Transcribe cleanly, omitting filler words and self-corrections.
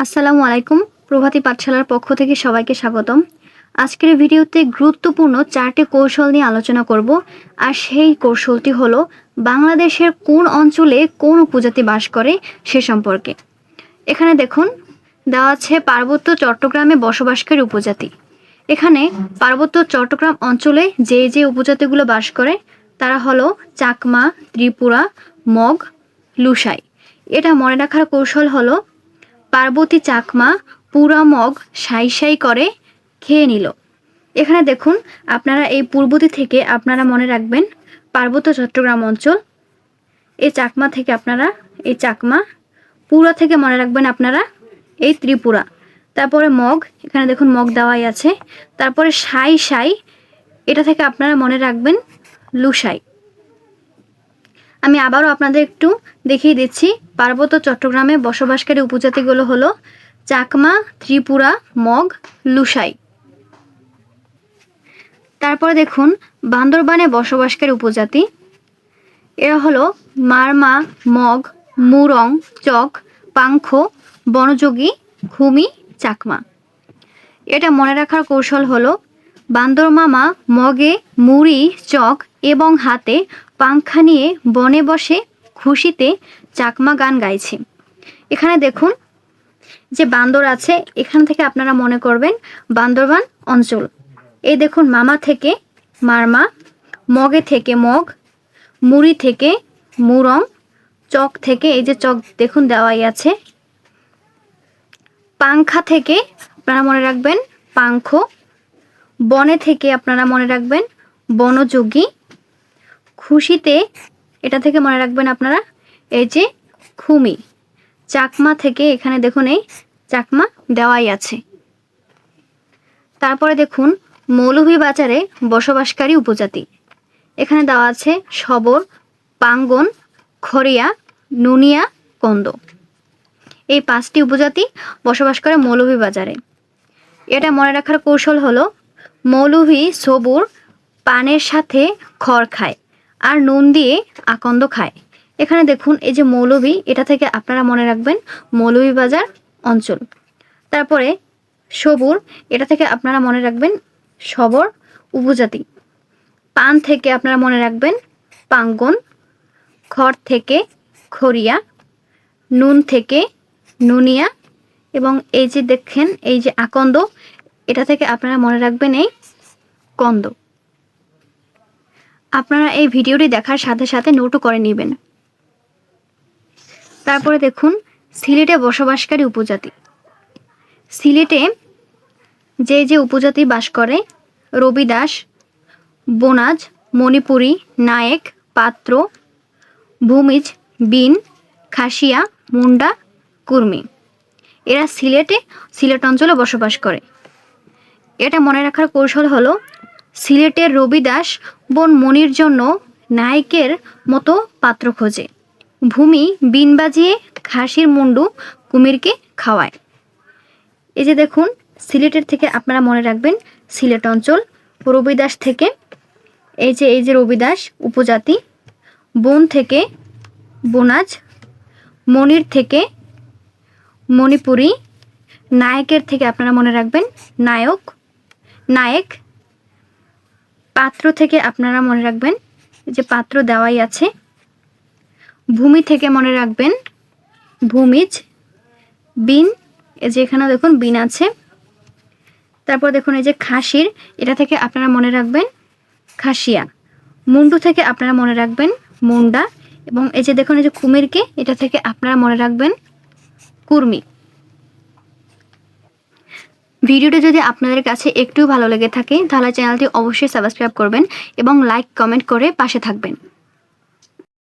আসসালামু আলাইকুম। প্রভাতী পাঠশালার পক্ষ থেকে সবাইকে স্বাগতম। আজকের ভিডিওতে গুরুত্বপূর্ণ 4টি কৌশল নিয়ে আলোচনা করব। আর সেই কৌশলটি হলো বাংলাদেশের কোন অঞ্চলে কোন উপজাতি বাস করে সে সম্পর্কে। এখানে দেখুন দেওয়া আছে পার্বত্য চট্টগ্রামে বসবাসকারী উপজাতি। এখানে পার্বত্য চট্টগ্রাম অঞ্চলে যে উপজাতিগুলো বাস করে তারা হলো চাকমা, ত্রিপুরা, মগ, লুসাই। এটা মনে রাখার কৌশল হলো পার্বতী চাকমা পুরা মগ সাই সাই করে খেয়ে নিল। এখানে দেখুন আপনারা এই পূর্বতী থেকে আপনারা মনে রাখবেন পার্বত্য চট্টগ্রাম অঞ্চল। এই চাকমা থেকে আপনারা এই চাকমা, পুরা থেকে মনে রাখবেন আপনারা এই ত্রিপুরা। তারপরে মগ, এখানে দেখুন মগ দেওয়াই আছে। তারপরে সাই সাই, এটা থেকে আপনারা মনে রাখবেন লুসাই। আমি আবারও আপনাদের একটু দেখিয়ে দিচ্ছি। পার্বত্য চট্টগ্রামে বসবাসকারী উপজাতিগুলো হলো চাকমা, ত্রিপুরা, মগ, লুসাই। তারপরে দেখুন বান্দরবানে বসবাসকারী উপজাতি এরা হলো মারমা, মগ, মুরং, চক, পাংখো, বনযোগী, খুমি, চাকমা। এটা মনে রাখার কৌশল হলো বান্দরমামা মগে মুড়ি, চক এবং হাতে পাংখা নিয়ে বনে বসে খুশিতে চাকমা গান গাইছে। এখানে দেখুন যে বান্দর আছে, এখান থেকে আপনারা মনে করবেন বান্দরবান অঞ্চল। এই দেখুন মামা থেকে মারমা, মগে থেকে মগ, মুড়ি থেকে মুরং, চক থেকে এই যে চক দেখুন দেওয়াই আছে। পাংখা থেকে আপনারা মনে রাখবেন পাংখো, বনে থেকে আপনারা মনে রাখবেন বনযোগী, খুশিতে এটা থেকে মনে রাখবেন আপনারা এই যে খুমি। চাকমা থেকে এখানে দেখুন এই চাকমা দেওয়াই আছে। তারপরে দেখুন মৌলভীবাজারে বসবাসকারী উপজাতি। এখানে দেওয়া আছে সবর, পাঙ্গন, খড়িয়া, নুনিয়া, কন্দ। এই 5টি উপজাতি বসবাস করে মৌলভীবাজারে। এটা মনে রাখার কৌশল হলো মৌলভী সবুর পানের সাথে খড় খায় আর নুন দিয়ে আকন্দ খায়। এখানে দেখুন এই যে মৌলভী, এটা থেকে আপনারা মনে রাখবেন মৌলভীবাজার অঞ্চল। তারপরে সবুর, এটা থেকে আপনারা মনে রাখবেন সবর উপজাতি। পান থেকে আপনারা মনে রাখবেন পাঙ্গন, খড় থেকে খড়িয়া, নুন থেকে নুনিয়া এবং এই যে দেখেন এই যে আকন্দ, এটা থেকে আপনারা মনে রাখবেন এই কন্দ। আপনারা এই ভিডিওটি দেখার সাথে সাথে নোটও করে নেবেন। তারপরে দেখুন সিলেটে বসবাসকারী উপজাতি। সিলেটে যে উপজাতি বাস করে রবিদাস, বোনাজ, মণিপুরী, নায়েক, পাত্র, ভূমিজ, বিন, খাসিয়া, মুন্ডা, কুর্মি। এরা সিলেট অঞ্চলে বসবাস করে। এটা মনে রাখার কৌশল হলো সিলেটের রবিদাস বোন মনির জন্য নায়কের মতো পাত্র খোঁজে। ভূমি বিন বাজিয়ে খাসির মুন্ডু কুমিরকে খাওয়ায়। এই যে দেখুন সিলেটের থেকে আপনারা মনে রাখবেন সিলেট অঞ্চল। রবিদাস থেকে এই যে রবিদাস উপজাতি, বোন থেকে বোনাজ, মনির থেকে মণিপুরী, নায়কের থেকে আপনারা মনে রাখবেন নায়েক, পাত্র থেকে আপনারা মনে রাখবেন যে পাত্র দেওয়াই আছে। ভূমি থেকে মনে রাখবেন ভূমিজ, বিন, এই যে এখানে দেখুন বিন আছে। তারপর দেখুন এই যে খাসির, এটা থেকে আপনারা মনে রাখবেন খাসিয়া। মুন্ডু থেকে আপনারা মনে রাখবেন মুন্ডা এবং এই যে দেখুন এই যে কুমিরকে, এটা থেকে আপনারা মনে রাখবেন কুর্মি। ভিডিওটি যদি আপনাদের কাছে একটু ভালো লেগে থাকে তাহলে চ্যানেলটি অবশ্যই সাবস্ক্রাইব করবেন এবং লাইক কমেন্ট করে পাশে থাকবেন।